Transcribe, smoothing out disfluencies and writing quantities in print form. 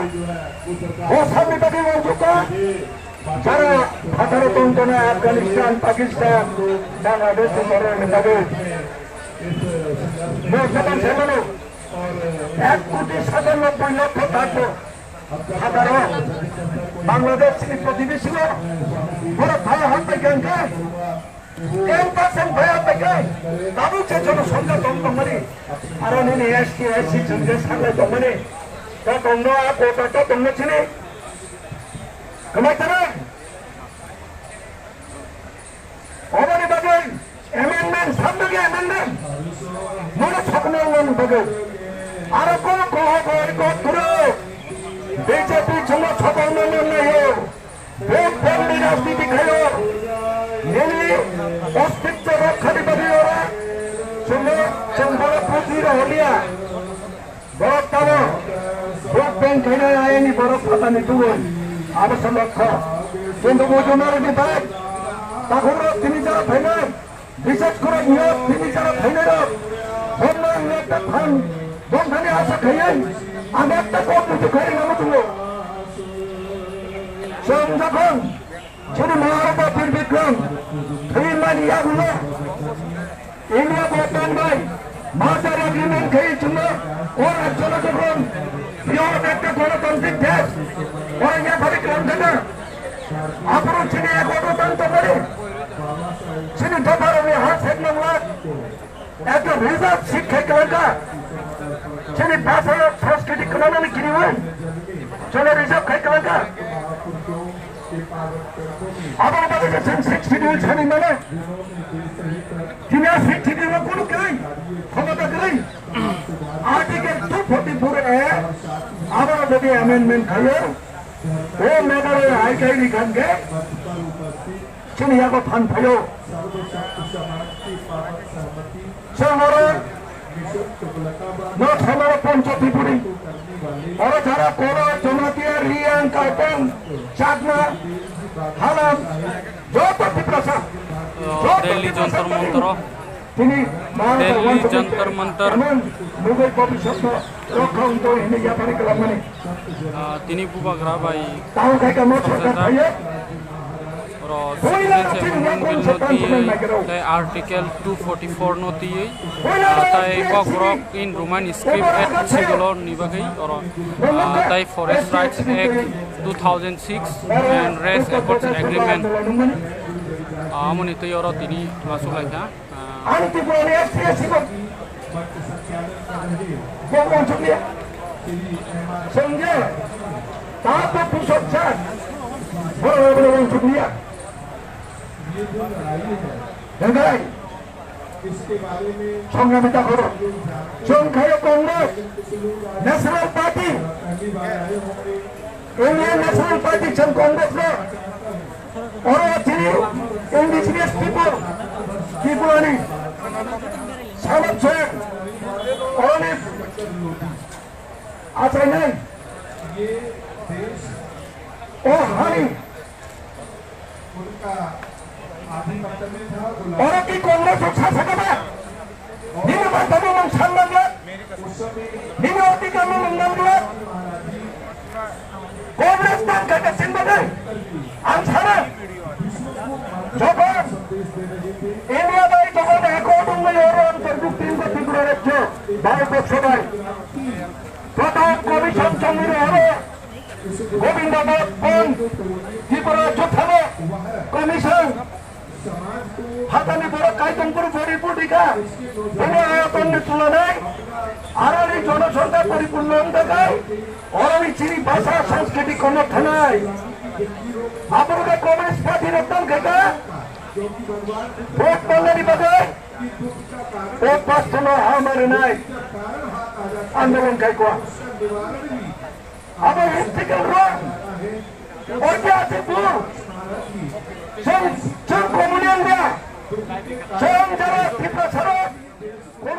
वो संविधान मौजूदा যারা ভারত অঞ্চলে আফগানিস্তান পাকিস্তান বাংলাদেশ তাদের লোকসভার সেগুলো 1,97,00,000 থাকবো সাধারণ বাংলাদেশ প্রতিবেশী বড় ভাই হাতে গঙ্গা 10% ভয় হাতে তাবু চেতন সংখ্যা দমদমনি আর నేను এসসি సంఘ సంఘ দমনি তা দমন ఆ కోటట దొమ్మచిని కమాతరా 어머니 bagay amendment 삼백의 amendment 뭐가 착내는 bagay 알았고 거하고 들어 BJP 정말 착내는 나요 vote বন্ধি রাজনীতি খায় এনে অস্তিত্ব রক্ষার বাড়িওরা শুনে বড় পুঁজির হলিয়া বড় তার ভোট ব্যাংক খাইলে আইনি বড় খাতা নিতুন আবশ্যক লক্ষ্য কিন্তু ওজনের বিভাগ তখন তিনি যারা ফাইনাল বিশেষ করে নিয়োগ তিনি যারা ফাইনাল অন্য একটা ফান বন্ধনে আশা খাইয়েন আমি একটা কম কিছু খাই নাম তুলো যখন ছেলে মহারাজা বীর বিক্রম ফিরমান ইয়াগুলো ইন্ডিয়া বর্তমান ভাই মার্চার এগ্রিমেন্ট খেয়েছিল ওর একজন যখন বৃহৎ একটা গণতান্ত্রিক দেশ ওরা ইয়া বিক্রম থেকে আপনার ছেলে এক গণতন্ত্র করে ছেলে দফার হাত সেট নামলা একটা রিজার্ভ শিক্ষা কেলাকা ছেলে ভাষা সাংস্কৃতিক কারণে কিনিবেন চলে রিজার্ভ খাই কেলাকা আবার বলে যে 60 ছানি মানে তিনি 60 এর কোনো কই ক্ষমতা কই আর্টিকেল 244 এ আবার যদি অ্যামেন্ডমেন্ট খায় ও মেগারে হাইকাই লিখানকে চিনিয়াকে ফান ফাইও সঙ্গরে নোট হলো পঞ্চতিপুরি और যারা কোন জমাতিয়া রিয়াং কাইপন চাকমা হালাম যত পিপ্রাসা दिल्ली जंतर मंतर তিনি दिल्ली जंतर मंतर মুঘল ভবিষ্যৎ রক্ষণ তো এনে যাপারি কলাম মানে তিনি বুবাগ্রা বাই তাও কাইকা মোট সরকার ভাইয়ে आर्टिकल 244 नती ताई Kokborok in Roman script act सिगलो निबगै और ताई फॉरेस्ट राइट्स एक्ट 2006 एंड रेस एक्ट्स एग्रीमेंट आमनि तै और तिनी मासुलाइखा आंति बोले एसटीएससी को कोन चुकिया संजय ताप पुरुषों चार बड़े चुकिया गंगाई इसके बारे में संगमिता करो संख्या Congress national party Indian national party सन कांग्रेस में और actually indigenous people ani sabat saya और अच्छा नहीं ये देश और हानि उनका और की कांग्रेस उठा सकता दिन बात तो मन सम्मान दिन होती का मन नंबर कांग्रेस का का सिंबल है आंसर যখন ইন্ডিয়া বাই যখন একদম এর অন্তর্ভুক্ত ত্রিপুরা রাজ্য ভারতবর্ষবাই প্রথম কমিশন চন্দ্র হবে গোবিন্দনাথ পন ত্রিপুরা চোথানো কমিশন হাতানি বড় কাইতমপুর পরিপূর্ণিকা কোনো আয়তনের তুলনায় আরো জনসংখ্যা পরিপূর্ণ দেখায় অরবি চিনি ভাষা সাংস্কৃতিক ক্ষমতা নাই আপনাদের কমিউনিস্ট পার্টির একদম খেকা ভোট বললেনি বাজায় ভোট পাঁচশো আমারে নাই আন্দোলন খাই কোয়া আবার হিস্ট্রিক্যাল রং ঐতিহাসিক ভুল কমিউনিয়ান দেয়া যারা ত্রিপুরা ছাড়া কোন